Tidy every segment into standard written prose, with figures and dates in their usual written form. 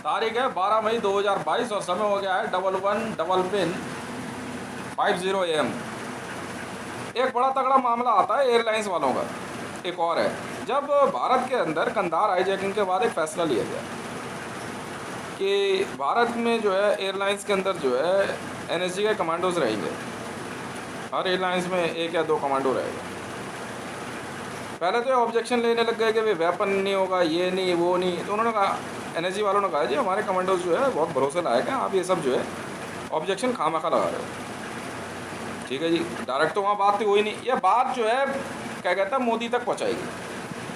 तारीख है 12 मई 2022 और समय हो गया है 11:55 AM। एक बड़ा तगड़ा मामला आता है एयरलाइंस वालों का। एक और है, जब भारत के अंदर कंधार हाईजैकिंग के बाद एक फ़ैसला लिया गया कि भारत में जो है एयरलाइंस के अंदर जो है एनएसजी के कमांडोज रहेंगे। हर एयरलाइंस में एक या दो कमांडो रहेगा। पहले तो ऑब्जेक्शन लेने लग गए कि भाई वेपन नहीं होगा, ये नहीं वो नहीं। तो उन्होंने कहा, एनएसजी वालों ने कहा जी हमारे कमांडोज जो है बहुत भरोसे लायक हैं, आप ये सब जो है ऑब्जेक्शन खामखा लगा रहे हो। ठीक है जी, डायरेक्ट तो वहाँ बात तो हुई नहीं। ये बात जो है क्या कहता है मोदी तक पहुँचाएगी।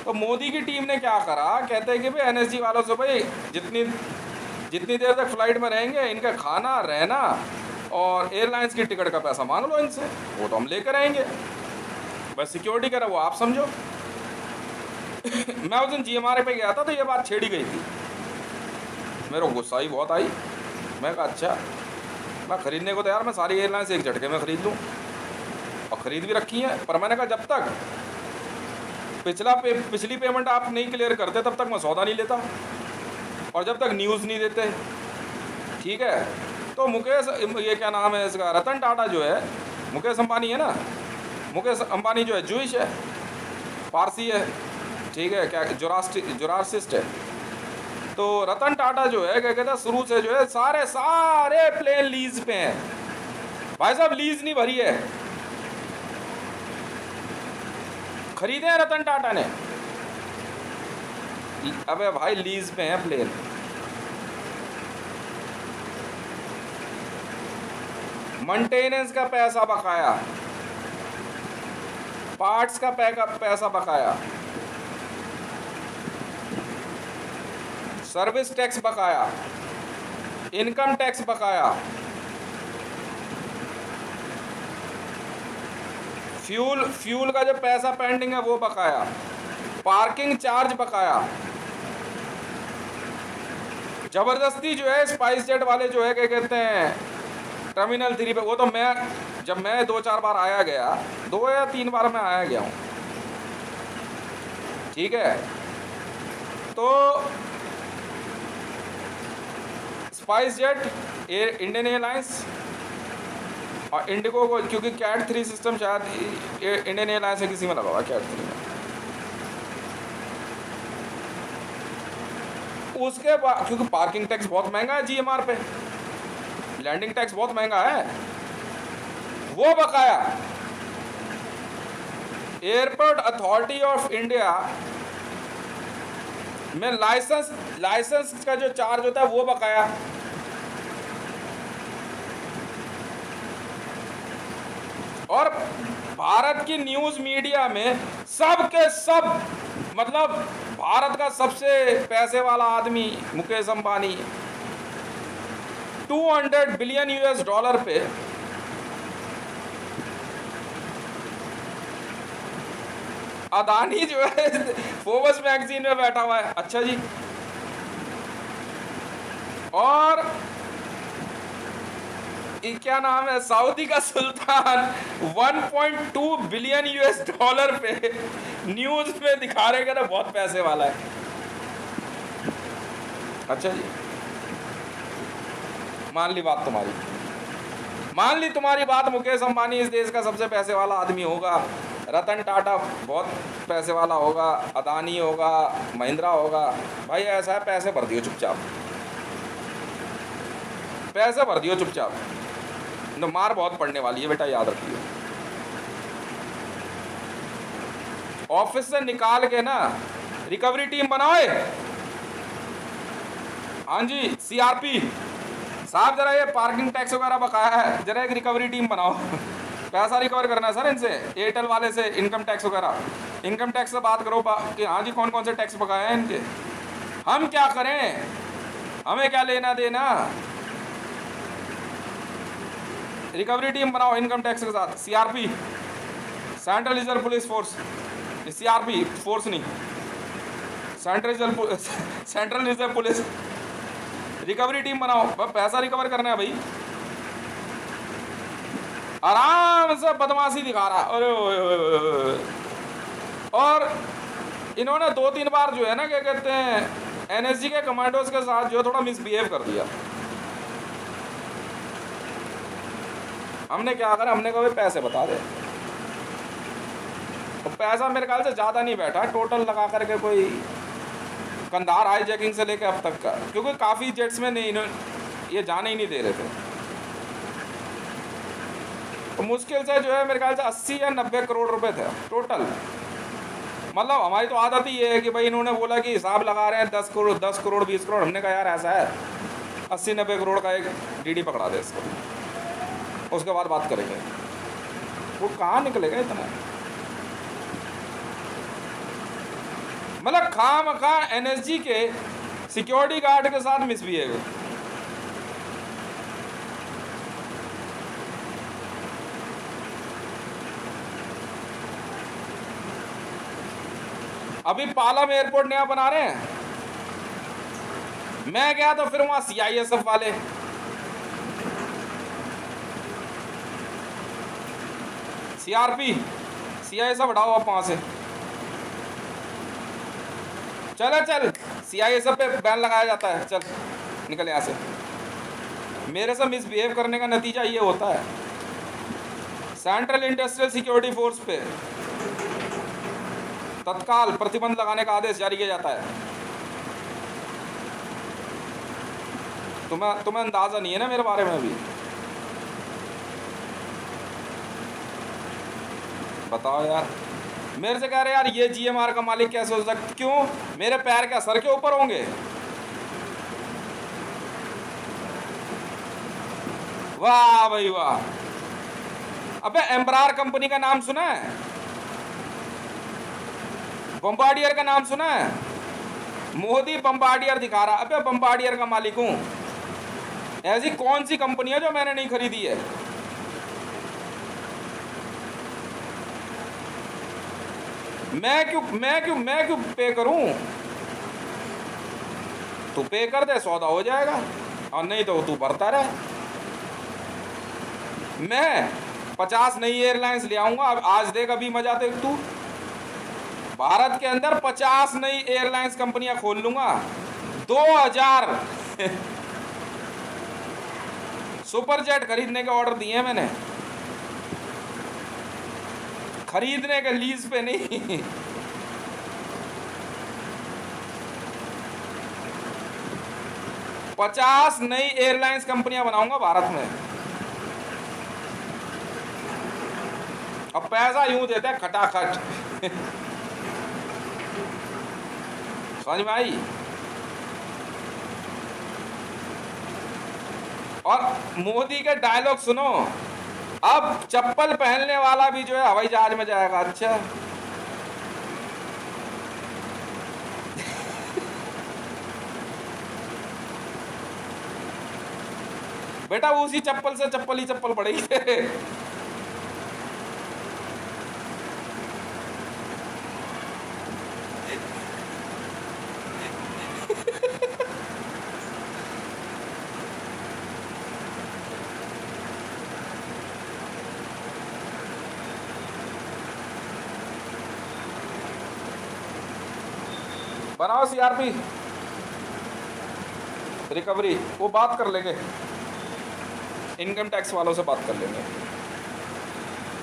तो मोदी की टीम ने क्या करा, कहते हैं कि भाई एनएसजी वालों से भाई जितनी जितनी देर तक फ्लाइट में रहेंगे इनका खाना रहना और एयरलाइंस की टिकट का पैसा मांग लो इनसे, वो तो हम लेकर आएंगे, बस सिक्योरिटी करा वो आप समझो। मैं उस दिन GMRA पे गया था तो ये बात छेड़ी गई थी। मेरे को गुस्सा ही बहुत आई। मैं कहा अच्छा, मैं ख़रीदने को तैयार, मैं सारी एयरलाइंस एक झटके में ख़रीद लूँ और ख़रीद भी रखी है। पर मैंने कहा जब तक पिछली पेमेंट आप नहीं क्लियर करते तब तक मैं सौदा नहीं लेता और जब तक न्यूज़ नहीं देते। ठीक है, तो मुकेश, ये क्या नाम है इसका, रतन टाटा जो है, मुकेश अंबानी है ना, मुकेश अंबानी जो है जूइश है, पारसी है। ठीक है, क्या जोरासिस्ट है। तो रतन टाटा जो है क्या कहते हैं शुरू से जो है सारे प्लेन लीज पे हैं। भाई साहब लीज नहीं भरी है, खरीदे हैं रतन टाटा ने। अबे भाई लीज पे हैं प्लेन। मेंटेनेंस का पैसा बकाया, पार्ट्स का पैसा बकाया, सर्विस टैक्स बकाया, इनकम टैक्स बकाया, फ्यूल का जो पैसा पेंडिंग है वो बकाया, पार्किंग चार्ज बकाया। जबरदस्ती जो है स्पाइस जेट वाले जो है क्या कहते हैं टर्मिनल 3 पे, वो तो जब मैं 2-4 बार आया गया, 2 या 3 बार मैं आया गया हूँ। ठीक है, तो स्पाइस जेट, इंडियन एयरलाइंस और इंडिगो को, क्योंकि कैट 3 सिस्टम शायद इंडियन एयरलाइंस से किसी में लगा हुआ कैट 3 में। उसके बाद क्योंकि पार्किंग टैक्स बहुत महंगा है GMR पे, लैंडिंग टैक्स बहुत महंगा है, वो बकाया। एयरपोर्ट अथॉरिटी ऑफ इंडिया में लाइसेंस का जो चार्ज होता है वो बकाया। और भारत की न्यूज़ मीडिया में सब के सब, मतलब भारत का सबसे पैसे वाला आदमी मुकेश अंबानी 200 बिलियन US$ पे अदानी जो है फोर्ब्स मैगजीन में बैठा हुआ है। अच्छा जी, और क्या नाम है, सऊदी का सुल्तान 1.2 बिलियन US$ पे न्यूज में दिखा रहे हैं ना बहुत पैसे वाला है। अच्छा जी, मान ली बात तुम्हारी, मान ली तुम्हारी बात, मुकेश अंबानी इस देश का सबसे पैसे वाला आदमी होगा, रतन टाटा बहुत पैसे वाला होगा, अदानी होगा, महिंद्रा होगा। भाई ऐसा है, पैसे भर दियो चुपचाप, पैसे भर दियो चुपचाप, तो मार बहुत पड़ने वाली है बेटा, याद रखिए। ऑफिस से निकाल के ना रिकवरी टीम बनाओ। हाँ जी, CRP साहब जरा ये पार्किंग टैक्स वगैरह बकाया है, जरा एक रिकवरी टीम बनाओ। पैसा रिकवर करना है सर इनसे, एयरटेल वाले से, इनकम टैक्स वगैरह। इनकम टैक्स से बात करो कि हाँ जी कौन कौन से टैक्स बकाए हैं इनके, हम क्या करें, हमें क्या लेना देना। रिकवरी टीम बनाओ इनकम टैक्स के साथ। CRP, central reserve police force, CRP force नहीं, central reserve police, recovery team बनाओ। पैसा रिकवर करना है भाई, आराम से बदमाशी दिखा रहा। अरे और इन्होंने 2-3 बार जो है ना क्या कहते हैं एनएसजी के कमांडोज के साथ जो थोड़ा मिसबिहेव कर दिया। हमने क्या करा, हमने कहा भाई पैसे बता दे। तो पैसा मेरे ख्याल से ज़्यादा नहीं बैठा टोटल लगा करके, कोई कंधार हाईजैकिंग से लेके अब तक का, क्योंकि काफ़ी जेट्स में नहीं ये जाने ही नहीं दे रहे थे। तो मुश्किल से जो है मेरे ख्याल से 80 या 90 करोड़ रुपए थे टोटल। मतलब हमारी तो आदत ही है कि भाई इन्होंने बोला कि हिसाब लगा रहे हैं 10 करोड़ 20 करोड़, हमने कहा यार ऐसा है 80-90 करोड़ का एक डीडी पकड़ा दे इसको, उसके बाद बात करेंगे। वो कहाँ निकलेगा इतना, मतलब खामखा एनएसजी के सिक्योरिटी गार्ड के साथ मिसबिहेव। अभी पालम एयरपोर्ट नया बना रहे हैं, मैं गया तो फिर वहां सीआईएसएफ वाले, सीआरपी सीआईएसएफ हटाओ आप वहां से, चल सीआईएसएफ पे बैन लगाया जाता है, चल निकल यहाँ से। मेरे से मिसबिहेव करने का नतीजा ये होता है, सेंट्रल इंडस्ट्रियल सिक्योरिटी फोर्स पे तत्काल प्रतिबंध लगाने का आदेश जारी किया जाता है। तुम्हें अंदाजा नहीं है ना मेरे बारे में अभी, बताओ यार। मेरे से कह रहे यार ये जीएमआर का मालिक कैसे हो सकता, क्यों मेरे पैर क्या सर के ऊपर होंगे? वाह भाई वाह। अबे एम्ब्रार कंपनी का नाम सुना है, बम्बार्डियर का नाम सुना है? मोदी बम्बार्डियर दिखा रहा, अबे बम्बार्डियर का मालिक हूं। ऐसी कौन सी कंपनी है जो मैंने नहीं खरीदी है? मैं क्यों पे करूं? तू पे कर दे, सौदा हो जाएगा, और नहीं तो तू भरता रहे। मैं 50 नई एयरलाइंस ले आऊंगा, अब आज देख, अभी मजा देख तू। भारत के अंदर 50 नई एयरलाइंस कंपनियां खोल लूंगा, 2000 सुपर जेट खरीदने के ऑर्डर दिए हैं मैंने, खरीदने के, लीज पे नहीं। पचास नई एयरलाइंस कंपनियां बनाऊंगा भारत में। अब पैसा यूं देते हैं खटाखट। समझ में आई? और मोदी के डायलॉग सुनो, अब चप्पल पहनने वाला भी जो है हवाई जहाज में जाएगा। अच्छा बेटा, उसी चप्पल से चप्पल ही चप्पल पड़ेगी। बनाओ सीआरपी रिकवरी, वो बात कर लेंगे, इनकम टैक्स वालों से बात कर लेंगे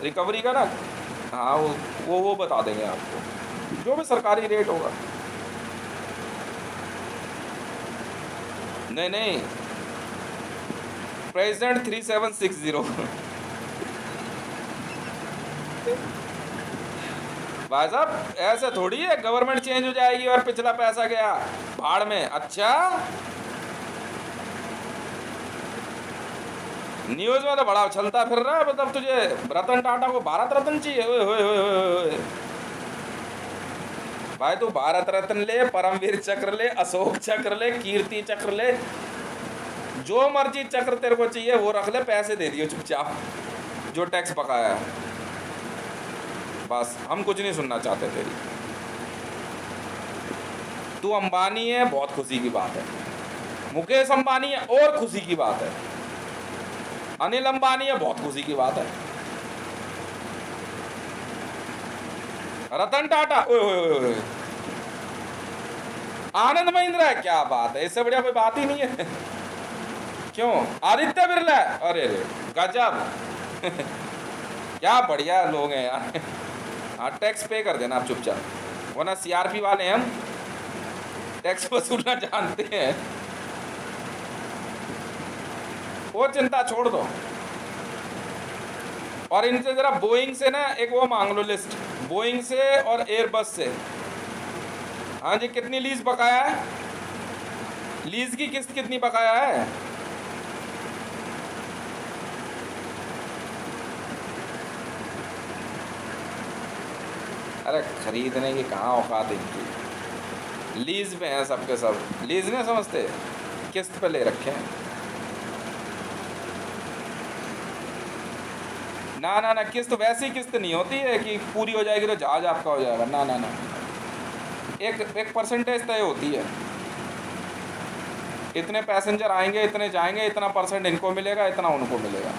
रिकवरी का ना। हाँ वो बता देंगे आपको जो भी सरकारी रेट होगा। नहीं प्रेसिडेंट 3760। भाई साहब ऐसे थोड़ी है, गवर्नमेंट चेंज हो जाएगी और पिछला पैसा गया भाड़ में। अच्छा न्यूज में तो बड़ा उछलता फिर रहा है, मतलब तुझे रतन टाटा को भारत रत्न चाहिए? ओए होए होए भाई, तू भारत रत्न ले, परमवीर चक्र ले, अशोक चक्र ले, कीर्ति चक्र ले, जो मर्जी चक्र तेरे को चाहिए वो रख ले, पैसे दे दियो चुपचाप जो टैक्स पकाया है। बस हम कुछ नहीं सुनना चाहते तेरी। तू अंबानी है, बहुत खुशी की बात है। मुकेश अंबानी है, और खुशी की बात है। अनिल अंबानी है, बहुत खुशी की बात है। रतन टाटा, ओए ओए ओए, आनंद महिंद्रा है, क्या बात है, इससे बढ़िया कोई बात ही नहीं है। क्यों? आदित्य बिरला है, अरे रे गजब। क्या बढ़िया लोग हैं यार। हाँ, टैक्स पे कर देना आप चुपचाप, वरना सीआरपी वाले हैं हम, टैक्स वसूलना जानते हैं। वो चिंता छोड़ दो। और इनसे जरा बोइंग से ना एक वो मांग लो लिस्ट, बोइंग से और एयरबस से। हाँ जी, कितनी लीज बकाया है, लीज की किस्त कितनी बकाया है? अरे खरीदने की कहाँ औकात इनकी, लीज पे हैं सबके सब, लीज नहीं समझते, किस्त पे ले रखे हैं। ना ना ना, किस्त वैसी किस्त नहीं होती है कि पूरी हो जाएगी तो जहाज आपका हो जाएगा, ना ना ना, एक परसेंटेज तय होती है, इतने पैसेंजर आएंगे, इतने जाएंगे, इतना परसेंट इनको मिलेगा, इतना उनको मिलेगा,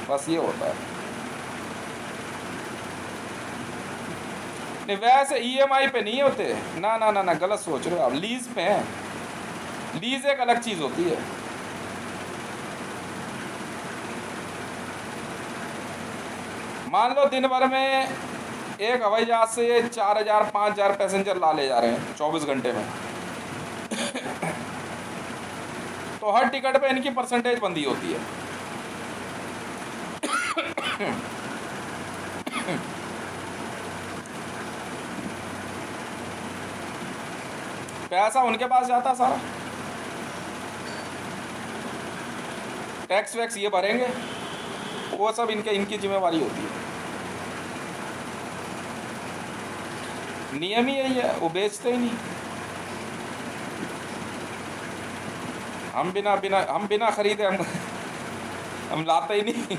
बस ये होता है। नहीं वैसे ईएमआई पे नहीं होते, ना ना ना ना, गलत सोच रहे हो आप, लीज पे हैं, लीज एक अलग चीज होती है। मान लो दिन भर में एक हवाई जहाज से ये 4000 5000 पैसेंजर ला ले जा रहे हैं 24 घंटे में। तो हर टिकट पे इनकी परसेंटेज बंदी होती है। पैसा उनके पास जाता सारा, टैक्स वैक्स ये भरेंगे, वो सब इनकी जिम्मेवारी होती है। नियम ही यही है, वो बेचते ही नहीं। हम बिना खरीदे हम लाते ही नहीं।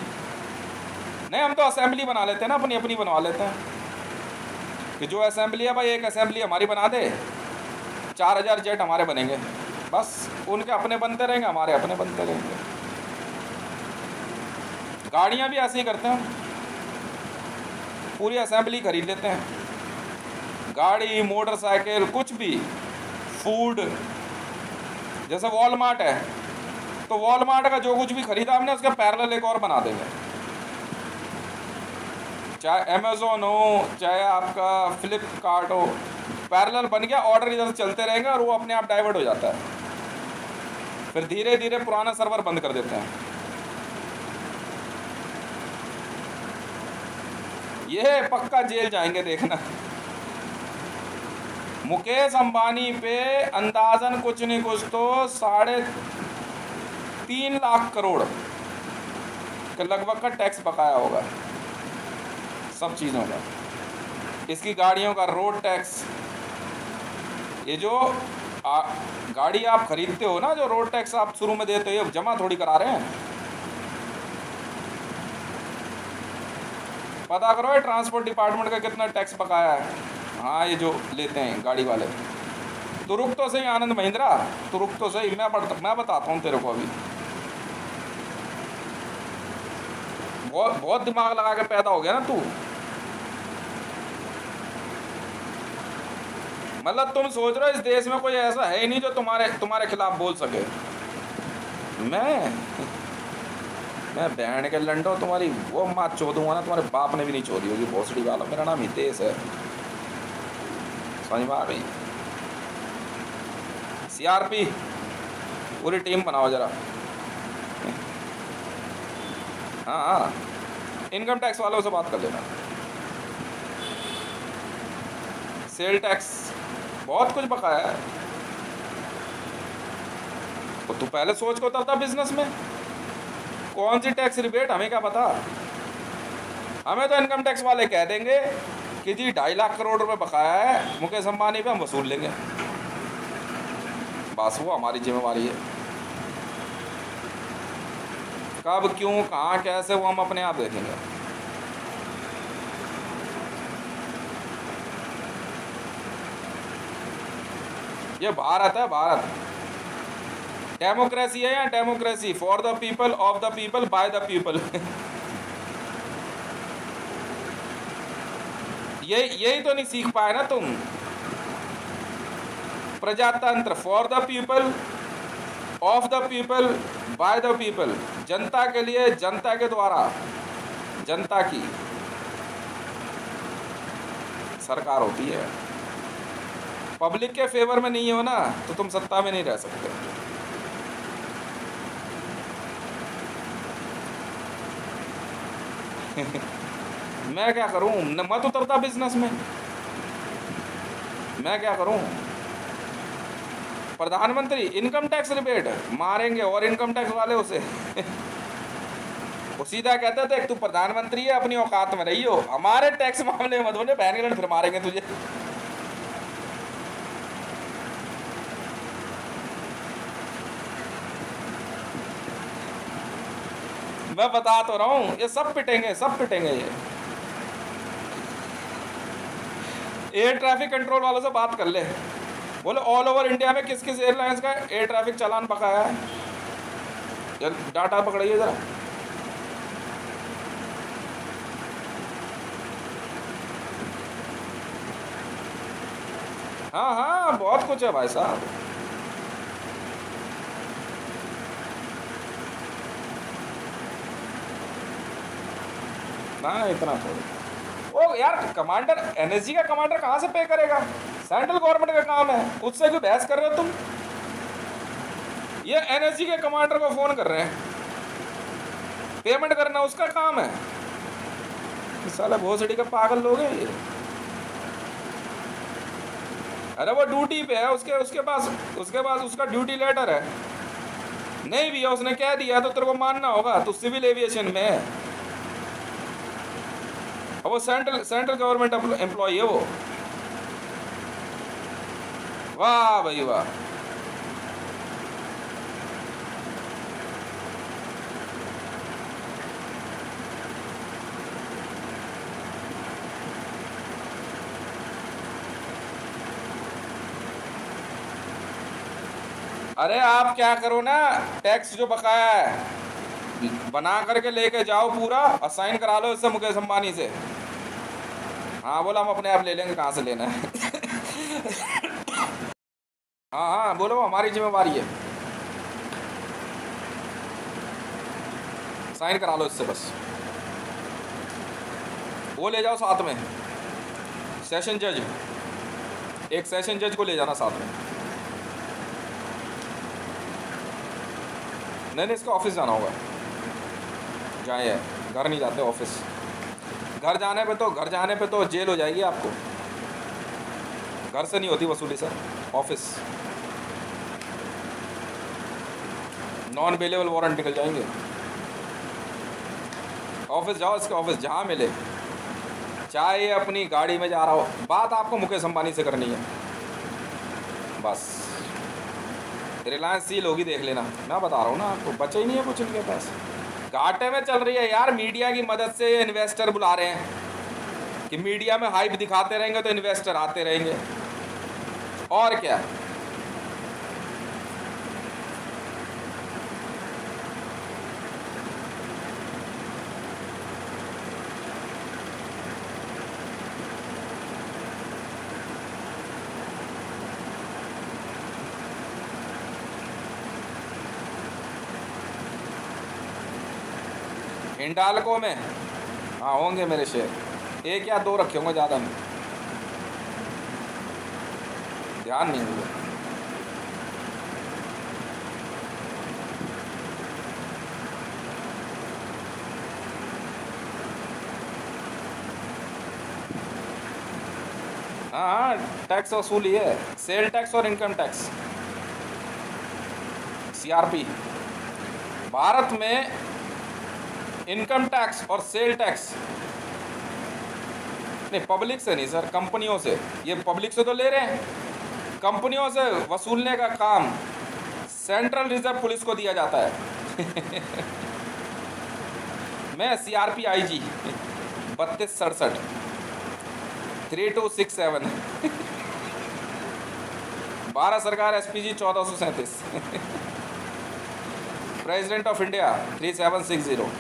नहीं, हम तो असेंबली बना लेते हैं ना, अपनी अपनी बनवा लेते हैं कि जो असेंबली है भाई, एक असेंबली हमारी बना दे, 4000 जेट हमारे बनेंगे, बस उनके अपने बनते रहेंगे, हमारे अपने बनते रहेंगे। गाड़ियाँ भी ऐसे ही करते हैं, पूरी असेंबली खरीद लेते हैं, गाड़ी मोटरसाइकिल कुछ भी, फूड, जैसे वॉलमार्ट है तो वॉलमार्ट का जो कुछ भी खरीदा हमने उसका पैरेलल एक और बना देंगे, चाहे अमेज़ोन हो चाहे आपका फ्लिपकार्ट हो, पैरेलल बन गया, ऑर्डर इधर चलते रहेंगे और वो अपने आप डाइवर्ट हो जाता है, फिर धीरे धीरे पुराना सर्वर बंद कर देते हैं। ये पक्का जेल जाएंगे देखना। मुकेश अंबानी पे अंदाजन कुछ नहीं कुछ तो 3.5 लाख करोड़ के लगभग का टैक्स बकाया होगा सब चीज़ों का, इसकी गाड़ियों का रोड टैक्स, ये जो गाड़ी आप खरीदते हो ना, जो रोड टैक्स आप शुरू में देते हो, ये जमा थोड़ी करा रहे हैं। पता करो ये ट्रांसपोर्ट डिपार्टमेंट का कितना टैक्स बकाया है। हाँ, ये जो लेते हैं गाड़ी वाले, तो रुक तो सही आनंद महिंद्रा, तो रुक तो सही, मैं बताता हूँ तेरे को अभी। बहुत दिमाग लगा के पैदा हो गया ना तू, मतलब तुम सोच रहे हो इस देश में कोई ऐसा है ही नहीं जो तुम्हारे खिलाफ बोल सके। मैं बहन के लंडो, तुम्हारी वो माँ चोदूंगा ना, तुम्हारे बाप ने भी नहीं चोदी होगी भोसड़ी वाला। मेरा नाम हितेश है, समझ में आ गई? सीआरपी पूरी टीम बनाओ जरा। हाँ, इनकम टैक्स वालों से बात कर लेना, सेल टैक्स बहुत कुछ बकाया है, तो तू पहले सोच को उतरता बिजनेस में, कौन सी टैक्स रिबेट हमें क्या पता। हमें तो इनकम टैक्स वाले कह देंगे कि जी 2.5 लाख करोड़ रुपए बकाया है मुकेश अंबानी पे, हम वसूल लेंगे, बस वो हमारी जिम्मेवारी है। कब क्यों कहाँ कैसे वो हम अपने आप देखेंगे। ये भारत है, भारत डेमोक्रेसी है या democracy, for the people, of the people, by the people. यही तो नहीं सीख पाए ना तुम। प्रजातंत्र for the people, of the people, by the people, जनता के लिए, जनता के द्वारा, जनता की सरकार होती है। पब्लिक के फेवर में नहीं हो ना तो तुम सत्ता में नहीं रह सकते। मैं क्या करूं, मत उतरता बिजनेस में, मैं क्या करूं। प्रधानमंत्री इनकम टैक्स रिबेट मारेंगे और इनकम टैक्स वाले उसे वो सीधा कहते थे तू प्रधानमंत्री है, अपनी औकात में रही हो, हमारे टैक्स मामले में मत बोले, बहन के फिर मारेंगे तुझे। मैं बता तो रहा हूं, ये सब पिटेंगे, सब पिटेंगे ये। एयर ट्रैफिक कंट्रोल वालों से बात कर ले, बोले ऑल ओवर इंडिया में किस किस एयरलाइंस का एयर ट्रैफिक चालान बकाया है, डाटा पकड़िए जरा। हाँ हाँ, बहुत कुछ है भाई साहब। ना इतना थोड़ी। ओ यार, कमांडर एनएसजी का कमांडर कहाँ से पे करेगा, सेंट्रल गवर्नमेंट का काम है, उससे क्यों बहस कर रहे हो तुम। ये एनएसजी के कमांडर को फोन कर रहे हैं, पेमेंट करना उसका काम है। साला भोसड़ी का पागल लोग हैं ये। अरे वो ड्यूटी पे है, उसके पास उसका ड्यूटी लेटर है, नहीं भी है उसने कह दिया तो तेरे को मानना होगा, तो सिविल एविएशन में है, वो सेंट्रल गवर्नमेंट एम्प्लॉय है वो। वाह भाई वाह। अरे आप क्या करो ना, टैक्स जो बकाया है बना करके लेके जाओ पूरा और साइन करा लो इससे, मुकेश अंबानी से। हाँ बोला, हम अपने आप ले लेंगे, कहाँ से लेना है। हाँ हाँ बोलो, हमारी जिम्मेवारी है, साइन करा लो इससे बस। वो ले जाओ साथ में, सेशन जज, एक सेशन जज को ले जाना साथ में। नहीं, इसका ऑफिस जाना होगा, जाए घर नहीं जाते ऑफिस। घर जाने पे तो जेल हो जाएगी आपको, घर से नहीं होती वसूली sir, office non bailable warrant निकल जाएंगे। ऑफिस जाओ, इसके ऑफिस जहाँ मिले, चाहे अपनी गाड़ी में जा रहा हो, बात आपको मुकेश अंबानी से करनी है बस। रिलायंस सील होगी, देख लेना, मैं बता रहा हूँ ना आपको, बचे ही नहीं है कुछ इनके पास, घाटे में चल रही है यार। मीडिया की मदद से इन्वेस्टर बुला रहे हैं कि मीडिया में हाइप दिखाते रहेंगे तो इन्वेस्टर आते रहेंगे, और क्या। हिंडालको में हाँ होंगे मेरे शेयर, एक या दो रखे होंगे, ज़्यादा नहीं, ध्यान नहीं मुझे। हाँ टैक्स वसूली है, सेल टैक्स और इनकम टैक्स, सीआरपी। भारत में इनकम टैक्स और सेल टैक्स नहीं, पब्लिक से नहीं सर, कंपनियों से। ये पब्लिक से तो ले रहे हैं, कंपनियों से वसूलने का काम सेंट्रल रिजर्व पुलिस को दिया जाता है। मैं सीआरपी आईजी 3267 3267, भारत सरकार एसपीजी 1437, प्रेसिडेंट ऑफ इंडिया 3760।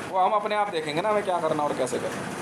वो हम अपने आप देखेंगे ना हमें क्या करना और कैसे करना।